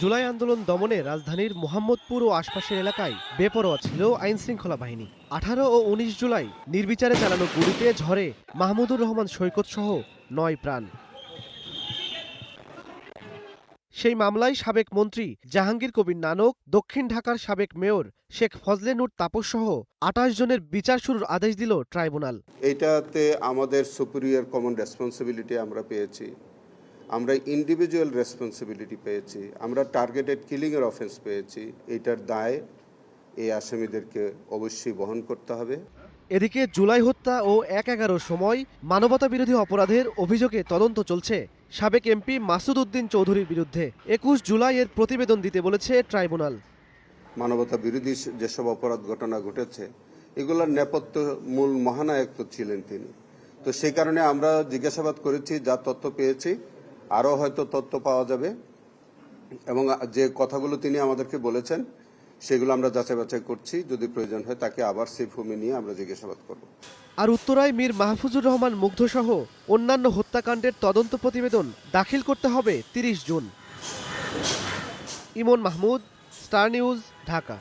জুলাই আন্দোলন দমনে রাজধানীর মোহাম্মদপুর ও আশপাশের এলাকায় বেপরোয়া ছিল আইনশৃঙ্খলা বাহিনী। 18 ও 19 জুলাই নির্বিচারে চালানো গুলিতে ঝরে মাহমুদুর রহমান সৈকত সহ 9 প্রাণ। সেই মামলায় সাবেক মন্ত্রী জাহাঙ্গীর কবির নানক, দক্ষিণ ঢাকার সাবেক মেয়র শেখ ফজলে নূর তাপস সহ 28 জনের বিচার শুরুর আদেশ দিল ট্রাইব্যুনাল। এইটাতে আমাদের সুপিরিয়র কমন রেসপন্সিবিলিটি আমরা পেয়েছি, আমরা ইন্ডিভিজুয়াল রেসপন্সিবিলিটি পেয়েছি, আমরা টার্গেটেড কিলিংয়ের অফেন্স পেয়েছি। এইটার দায় এই আসামিদেরকে অবশ্যই বহন করতে হবে। এদিকে জুলাই হত্যা ও 1/11 সময় মানবতাবিরোধী অপরাধের অভিযোগে তদন্ত চলছে সাবেক এমপি মাসুদ উদ্দিন চৌধুরীর বিরুদ্ধে। 21 জুলাই এর প্রতিবেদন দিতে বলেছে ট্রাইব্যুনাল। মানবতা বিরোধী যেসব অপরাধ ঘটনা ঘটেছে এগুলোর নেপথ্য মূল মহানায়ক তো ছিলেন তিনি। তো সেই কারণে আমরা জিজ্ঞাসাবাদ করেছি, যা তথ্য পেয়েছি আরও হয়তো তথ্য পাওয়া যাবে, এবং যে কথাগুলো তিনি আমাদেরকে বলেছেন সেগুলো আমরা যাচাই বাছাই করছি। যদি প্রয়োজন হয় তাকে আবার সেফ হোমে নিয়ে আমরা জিজ্ঞাসাবাদ করব। আর উত্তরায় মীর মাহফুজুর রহমান মুগ্ধ সহ অন্যান্য হত্যাকাণ্ডের তদন্ত প্রতিবেদন দাখিল করতে হবে 30 জুন। ইমন মাহমুদ, স্টার নিউজ, ঢাকা।